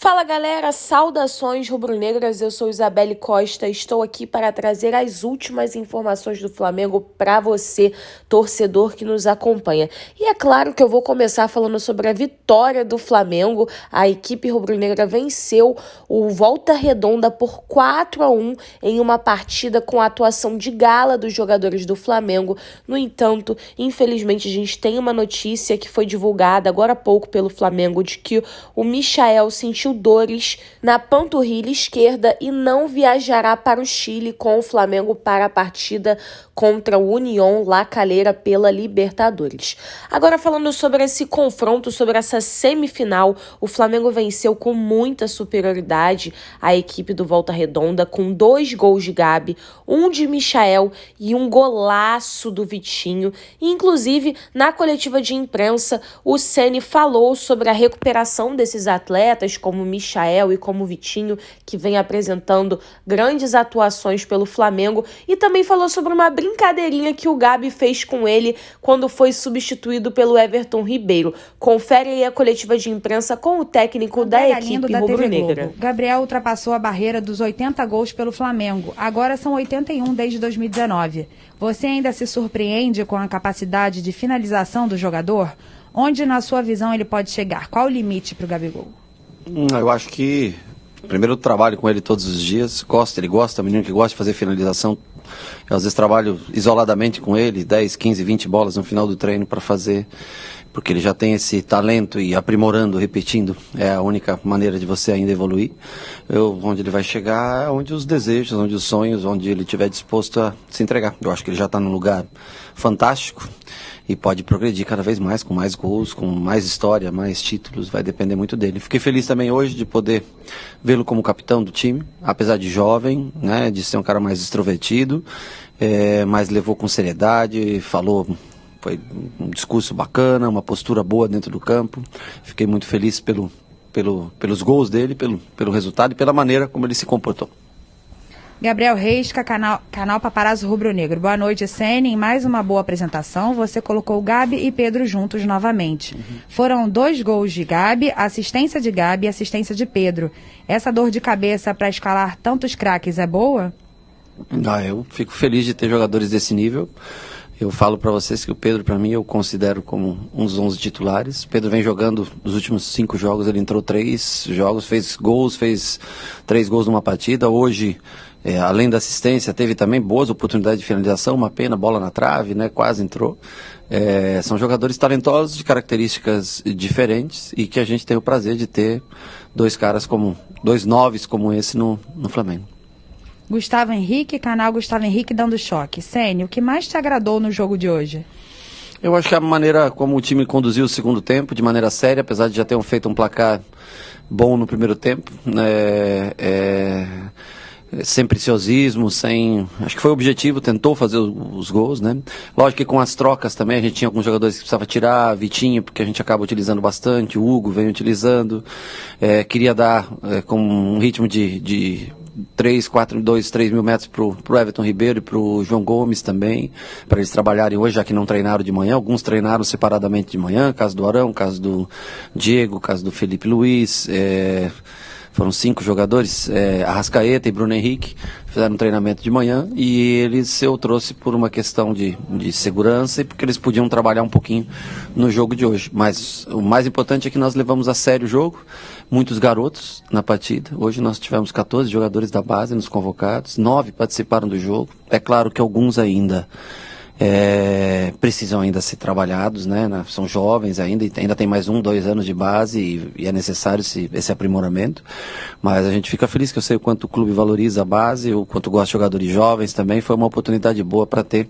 Fala galera, saudações rubro-negras, eu sou Isabelle Costa, estou aqui para trazer as últimas informações do Flamengo para você, torcedor que nos acompanha. E é claro que eu vou começar falando sobre a vitória do Flamengo. A equipe rubro-negra venceu o Volta Redonda por 4-1 em uma partida com a atuação de gala dos jogadores do Flamengo. No entanto, infelizmente a gente tem uma notícia que foi divulgada agora há pouco pelo Flamengo de que o Michael sentiu dores na panturrilha esquerda e não viajará para o Chile com o Flamengo para a partida contra o Unión La Calera pela Libertadores. Agora falando sobre esse confronto, sobre essa semifinal, o Flamengo venceu com muita superioridade a equipe do Volta Redonda com 2 gols de Gabi, um de Michael e um golaço do Vitinho. E, inclusive, na coletiva de imprensa, o Ceni falou sobre a recuperação desses atletas, como Michael e como Vitinho, que vem apresentando grandes atuações pelo Flamengo, e também falou sobre uma brincadeirinha que o Gabi fez com ele quando foi substituído pelo Everton Ribeiro. Confere aí a coletiva de imprensa com o técnico da equipe rubro-negra. Gabriel ultrapassou a barreira dos 80 gols pelo Flamengo. Agora são 81 desde 2019. Você ainda se surpreende com a capacidade de finalização do jogador? Onde, na sua visão, ele pode chegar? Qual o limite para o Gabigol? Eu acho que, primeiro, eu trabalho com ele todos os dias, ele gosta, é um menino que gosta de fazer finalização. Eu, às vezes, trabalho isoladamente com ele, 10, 15, 20 bolas no final do treino para fazer, porque ele já tem esse talento e aprimorando, repetindo, é a única maneira de você ainda evoluir. Onde ele vai chegar é onde os desejos, onde os sonhos, onde ele estiver disposto a se entregar. Eu acho que ele já está num lugar fantástico e pode progredir cada vez mais, com mais gols, com mais história, mais títulos, vai depender muito dele. Fiquei feliz também hoje de poder vê-lo como capitão do time, apesar de jovem, né, de ser um cara mais extrovertido, mas levou com seriedade, falou, foi um discurso bacana, uma postura boa dentro do campo. Fiquei muito feliz pelos gols dele, pelo resultado e pela maneira como ele se comportou. Gabriel Reisca, canal Paparazzo Rubro Negro. Boa noite, Ceni. Em mais uma boa apresentação, você colocou Gabi e Pedro juntos novamente. Foram 2 gols de Gabi, assistência de Gabi e assistência de Pedro. Essa dor de cabeça para escalar tantos craques é boa? Eu fico feliz de ter jogadores desse nível. Eu falo para vocês que o Pedro, para mim, eu considero como um dos 11 titulares. O Pedro vem jogando nos últimos 5 jogos, ele entrou 3 jogos, fez 3 gols numa partida. Hoje, além da assistência, teve também boas oportunidades de finalização, uma pena, bola na trave, né, quase entrou. São jogadores talentosos, de características diferentes, e que a gente tem o prazer de ter 2 9s como esse no Flamengo. Gustavo Henrique, canal Gustavo Henrique dando choque. Ceni, o que mais te agradou no jogo de hoje? Eu acho que a maneira como o time conduziu o segundo tempo, de maneira séria, apesar de já ter feito um placar bom no primeiro tempo, sem preciosismo, acho que foi o objetivo, tentou fazer os gols, né? Lógico que com as trocas também a gente tinha alguns jogadores que precisava tirar, Vitinho, porque a gente acaba utilizando bastante, o Hugo vem utilizando, queria dar com um ritmo de 3 mil metros pro Everton Ribeiro e pro João Gomes também, para eles trabalharem hoje, já que não treinaram de manhã. Alguns treinaram separadamente de manhã, caso do Arão, caso do Diego, caso do Felipe Luiz, foram 5 jogadores, Arrascaeta e Bruno Henrique, fizeram um treinamento de manhã, e eu trouxe por uma questão de segurança e porque eles podiam trabalhar um pouquinho no jogo de hoje. Mas o mais importante é que nós levamos a sério o jogo, muitos garotos na partida. Hoje nós tivemos 14 jogadores da base nos convocados, 9 participaram do jogo. É claro que alguns ainda precisam ainda ser trabalhados, né? São jovens ainda tem mais 1, 2 anos de base e é necessário esse aprimoramento, mas a gente fica feliz, que eu sei o quanto o clube valoriza a base, o quanto gosta de jogadores jovens também. Foi uma oportunidade boa para ter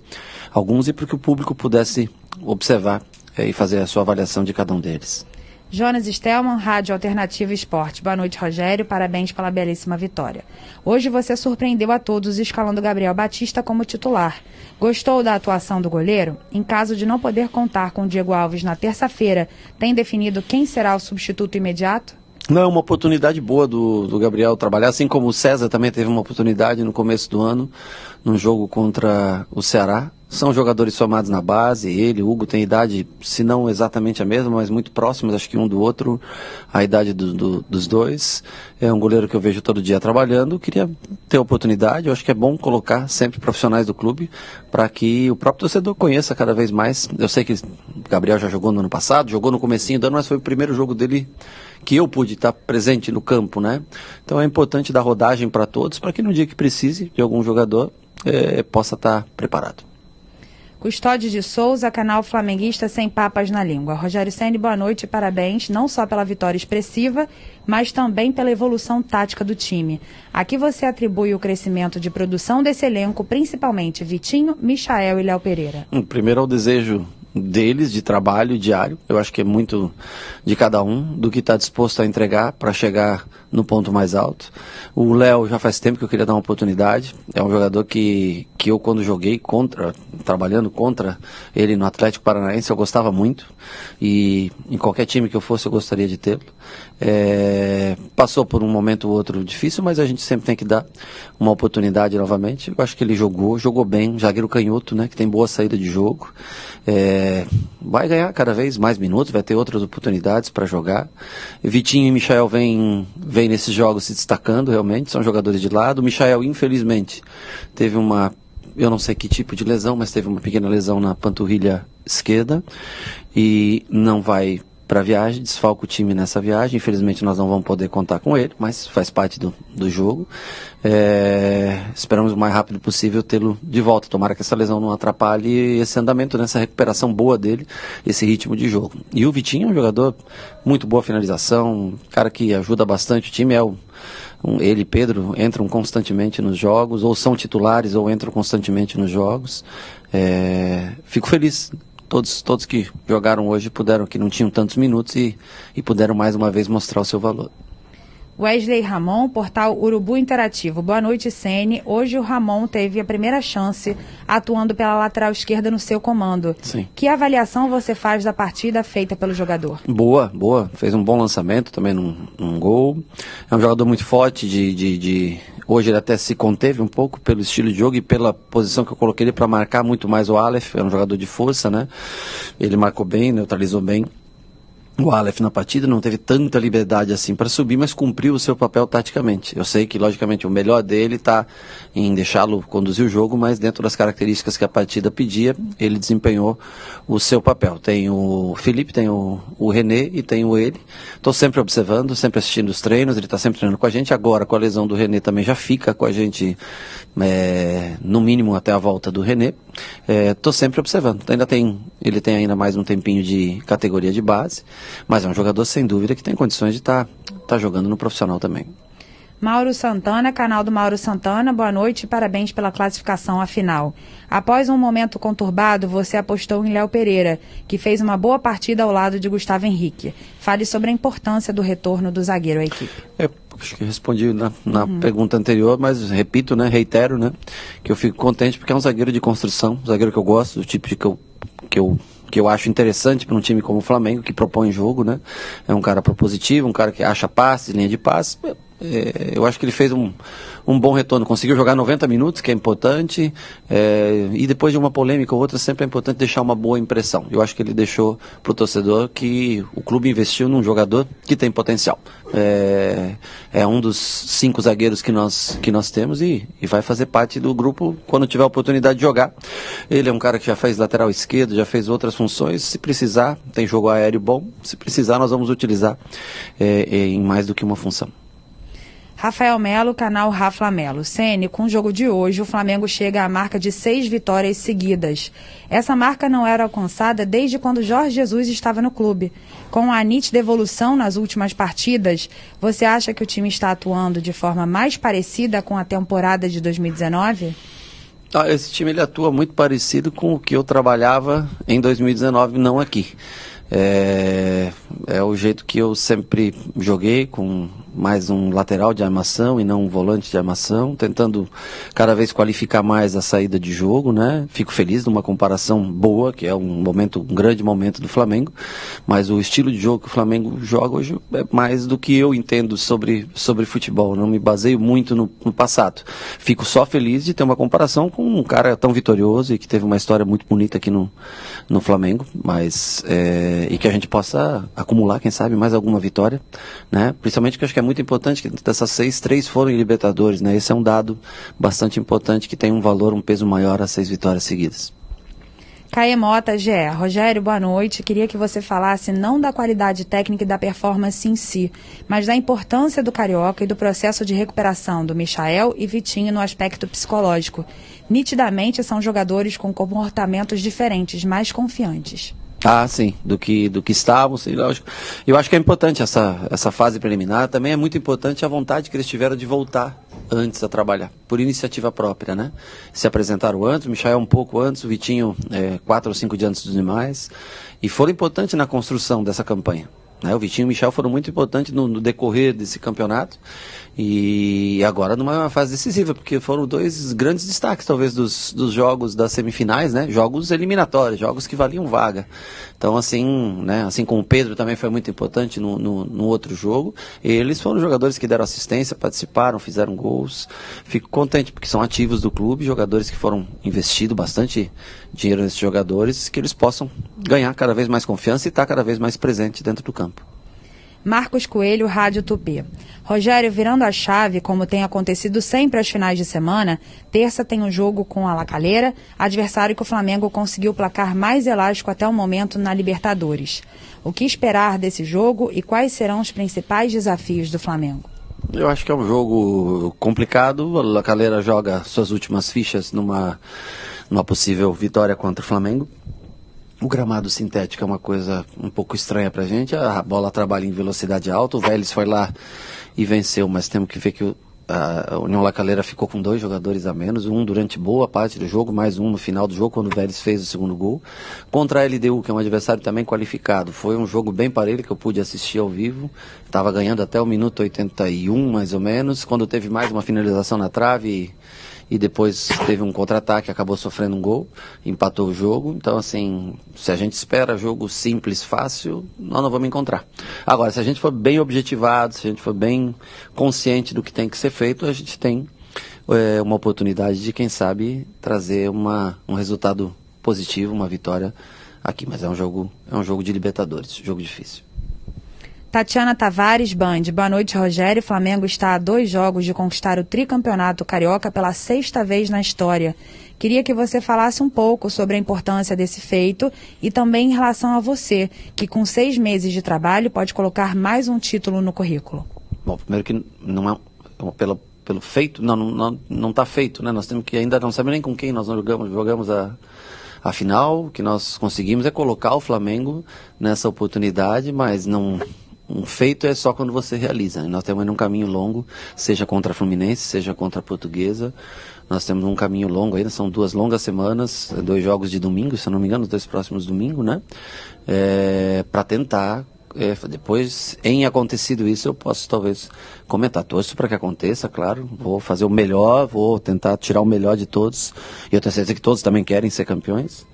alguns e para que o público pudesse observar e fazer a sua avaliação de cada um deles. Jonas Stelman, Rádio Alternativa Esporte. Boa noite, Rogério. Parabéns pela belíssima vitória. Hoje você surpreendeu a todos escalando Gabriel Batista como titular. Gostou da atuação do goleiro? Em caso de não poder contar com o Diego Alves na terça-feira, tem definido quem será o substituto imediato? Não, é uma oportunidade boa do Gabriel trabalhar, assim como o César também teve uma oportunidade no começo do ano, num jogo contra o Ceará. São jogadores formados na base, ele, o Hugo, tem idade, se não exatamente a mesma, mas muito próximos, acho que um do outro, a idade dos dois. É um goleiro que eu vejo todo dia trabalhando, queria ter oportunidade, eu acho que é bom colocar sempre profissionais do clube, para que o próprio torcedor conheça cada vez mais. Eu sei que o Gabriel já jogou no ano passado, jogou no comecinho do ano, mas foi o primeiro jogo dele que eu pude estar presente no campo, né? Então é importante dar rodagem para todos, para que no dia que precise de algum jogador, possa estar preparado. Custódio de Souza, canal flamenguista sem papas na língua. Rogério Ceni, boa noite e parabéns, não só pela vitória expressiva, mas também pela evolução tática do time. Aqui você atribui o crescimento de produção desse elenco, principalmente Vitinho, Michael e Léo Pereira. Primeiro é o desejo deles de trabalho diário, eu acho que é muito de cada um, do que está disposto a entregar para chegar no ponto mais alto. O Léo já faz tempo que eu queria dar uma oportunidade, é um jogador que eu quando joguei trabalhando contra ele no Atlético Paranaense, eu gostava muito, e em qualquer time que eu fosse eu gostaria de tê-lo. Passou por um momento ou outro difícil, mas a gente sempre tem que dar uma oportunidade novamente. Eu acho que ele jogou bem, zagueiro canhoto, né, que tem boa saída de jogo. Vai ganhar cada vez mais minutos, vai ter outras oportunidades para jogar. Vitinho e Michael vem nesses jogos se destacando realmente, são jogadores de lado. O Michael, infelizmente, teve eu não sei que tipo de lesão, mas teve uma pequena lesão na panturrilha esquerda e não vai para a viagem, desfalca o time nessa viagem. Infelizmente nós não vamos poder contar com ele, mas faz parte do jogo. Esperamos o mais rápido possível tê-lo de volta. Tomara que essa lesão não atrapalhe esse andamento, nessa recuperação boa dele, esse ritmo de jogo. E o Vitinho é um jogador muito boa finalização, um cara que ajuda bastante o time. Ele e Pedro entram constantemente nos jogos, ou são titulares ou entram constantemente nos jogos. Fico feliz. Todos que jogaram hoje puderam, que não tinham tantos minutos e puderam mais uma vez mostrar o seu valor. Wesley Ramon, portal Urubu Interativo. Boa noite, Ceni. Hoje o Ramon teve a primeira chance atuando pela lateral esquerda no seu comando. Sim. Que avaliação você faz da partida feita pelo jogador? Boa. Fez um bom lançamento também num gol. É um jogador muito forte Hoje ele até se conteve um pouco pelo estilo de jogo e pela posição que eu coloquei ele para marcar muito mais o Aleph. É um jogador de força, né? Ele marcou bem, neutralizou bem o Aleph na partida, não teve tanta liberdade assim para subir, mas cumpriu o seu papel taticamente. Eu sei que, logicamente, o melhor dele está em deixá-lo conduzir o jogo, mas dentro das características que a partida pedia, ele desempenhou o seu papel. Tem o Felipe, tem o René e tem o ele. Estou sempre observando, sempre assistindo os treinos, ele está sempre treinando com a gente. Agora, com a lesão do René, também já fica com a gente, no mínimo até a volta do René. Estou sempre observando. Ele tem ainda mais um tempinho de categoria de base, mas é um jogador sem dúvida que tem condições de estar jogando no profissional também. Mauro Santana, canal do Mauro Santana, boa noite e parabéns pela classificação à final. Após um momento conturbado, você apostou em Léo Pereira, que fez uma boa partida ao lado de Gustavo Henrique. Fale sobre a importância do retorno do zagueiro à equipe. Acho que respondi na pergunta anterior, mas repito, né, reitero, né, que eu fico contente porque é um zagueiro de construção, um zagueiro que eu gosto, do tipo de que eu acho interessante para um time como o Flamengo, que propõe jogo, né? É um cara propositivo, um cara que acha passe, linha de passe. Eu acho que ele fez um bom retorno, conseguiu jogar 90 minutos, que é importante, e depois de uma polêmica ou outra, sempre é importante deixar uma boa impressão. Eu acho que ele deixou para o torcedor que o clube investiu num jogador que tem potencial. É um dos 5 zagueiros que nós temos e vai fazer parte do grupo quando tiver a oportunidade de jogar. Ele é um cara que já fez lateral esquerdo, já fez outras funções. Se precisar, tem jogo aéreo bom. Se precisar, nós vamos utilizar em mais do que uma função. Rafael Melo, canal Rafa Melo. Ceni, com o jogo de hoje, o Flamengo chega à marca de 6 vitórias seguidas. Essa marca não era alcançada desde quando Jorge Jesus estava no clube. Com a nítida evolução nas últimas partidas, você acha que o time está atuando de forma mais parecida com a temporada de 2019? Esse time ele atua muito parecido com o que eu trabalhava em 2019, não aqui. É o jeito que eu sempre joguei, com mais um lateral de armação e não um volante de armação, tentando cada vez qualificar mais a saída de jogo, né? Fico feliz numa comparação boa, que é um grande momento do Flamengo, mas o estilo de jogo que o Flamengo joga hoje é mais do que eu entendo sobre futebol, não me baseio muito no passado. Fico só feliz de ter uma comparação com um cara tão vitorioso e que teve uma história muito bonita aqui no Flamengo, mas e que a gente possa acumular, quem sabe, mais alguma vitória, né? Principalmente que eu acho que é muito importante que dessas 6, 3 foram em Libertadores, né? Esse é um dado bastante importante que tem um valor, um peso maior às 6 vitórias seguidas. Caê Mota, GE. Rogério, boa noite. Queria que você falasse não da qualidade técnica e da performance em si, mas da importância do Carioca e do processo de recuperação do Michael e Vitinho no aspecto psicológico. Nitidamente são jogadores com comportamentos diferentes, mais confiantes. Ah, sim, do que estavam, sim, lógico. Eu acho que é importante essa fase preliminar, também é muito importante a vontade que eles tiveram de voltar antes a trabalhar, por iniciativa própria, né? Se apresentaram antes, o Michael um pouco antes, o Vitinho 4 ou 5 dias antes dos demais, e foram importantes na construção dessa campanha. O Vitinho e o Michel foram muito importantes no decorrer desse campeonato e agora numa fase decisiva, porque foram 2 grandes destaques talvez dos jogos das semifinais, né? Jogos eliminatórios, jogos que valiam vaga. Então assim, né? Assim como o Pedro também foi muito importante no outro jogo, eles foram jogadores que deram assistência, participaram, fizeram gols. Fico contente porque são ativos do clube, jogadores que foram investido bastante dinheiro nesses jogadores, que eles possam ganhar cada vez mais confiança e estar cada vez mais presente dentro do campo. Marcos Coelho, Rádio Tupi. Rogério, virando a chave, como tem acontecido sempre às finais de semana, terça tem um jogo com a La Calera, adversário que o Flamengo conseguiu o placar mais elástico até o momento na Libertadores. O que esperar desse jogo e quais serão os principais desafios do Flamengo? Eu acho que é um jogo complicado. A La Calera joga suas últimas fichas numa possível vitória contra o Flamengo. O gramado sintético é uma coisa um pouco estranha pra gente, a bola trabalha em velocidade alta, o Vélez foi lá e venceu, mas temos que ver que a União La Calera ficou com 2 jogadores a menos, um durante boa parte do jogo, mais um no final do jogo, quando o Vélez fez o segundo gol, contra a LDU, que é um adversário também qualificado. Foi um jogo bem parelho que eu pude assistir ao vivo, estava ganhando até o minuto 81, mais ou menos, quando teve mais uma finalização na trave e depois teve um contra-ataque, acabou sofrendo um gol, empatou o jogo. Então assim, se a gente espera jogo simples, fácil, nós não vamos encontrar. Agora, se a gente for bem objetivado, se a gente for bem consciente do que tem que ser feito, a gente tem uma oportunidade de, quem sabe, trazer um resultado positivo, uma vitória aqui. Mas é um jogo de Libertadores, jogo difícil. Tatiana Tavares, Band. Boa noite, Rogério. O Flamengo está a 2 jogos de conquistar o tricampeonato carioca pela 6ª vez na história. Queria que você falasse um pouco sobre a importância desse feito e também em relação a você, que com 6 meses de trabalho pode colocar mais um título no currículo. Bom, primeiro que não é pelo feito, não está feito, né? Nós temos que ainda não sabemos nem com quem nós jogamos a final. O que nós conseguimos é colocar o Flamengo nessa oportunidade, mas não. Um feito é só quando você realiza. Nós temos um caminho longo, seja contra a Fluminense, seja contra a Portuguesa. Nós temos um caminho longo ainda, são 2 longas semanas, 2 jogos de domingo, se eu não me engano, os 2 próximos domingos, né? Para tentar, depois, em acontecido isso, eu posso talvez comentar. Torço para que aconteça, claro. Vou fazer o melhor, vou tentar tirar o melhor de todos. E eu tenho certeza que todos também querem ser campeões,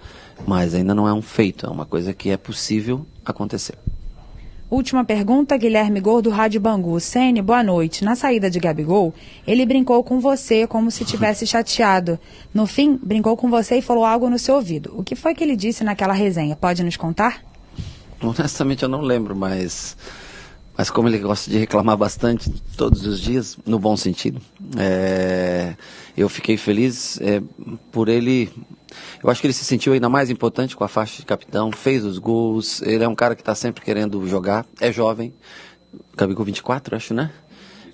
mas ainda não é um feito, é uma coisa que é possível acontecer. Última pergunta, Guilherme Gordo, Rádio Bangu. Ceni, boa noite. Na saída de Gabigol, ele brincou com você como se tivesse chateado. No fim, brincou com você e falou algo no seu ouvido. O que foi que ele disse naquela resenha? Pode nos contar? Honestamente eu não lembro, mas como ele gosta de reclamar bastante todos os dias, no bom sentido, eu fiquei feliz por ele. Eu acho que ele se sentiu ainda mais importante com a faixa de capitão, fez os gols, ele é um cara que está sempre querendo jogar, é jovem, Gabigol 24, acho, né?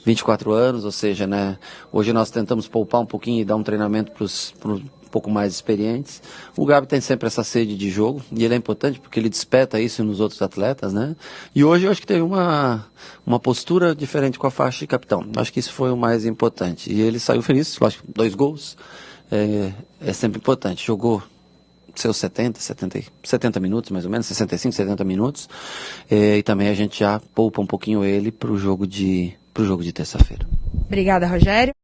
24 anos, ou seja, né? Hoje nós tentamos poupar um pouquinho e dar um treinamento para os um pouco mais experientes. O Gabi tem sempre essa sede de jogo, e ele é importante porque ele desperta isso nos outros atletas, né? E hoje eu acho que teve uma postura diferente com a faixa de capitão. Acho que isso foi o mais importante. E ele saiu feliz, lógico, 2 gols. É sempre importante. Jogou seus 70 minutos, mais ou menos, 65, 70 minutos. E também a gente já poupa um pouquinho ele para o jogo de para o jogo de terça-feira. Obrigada, Rogério.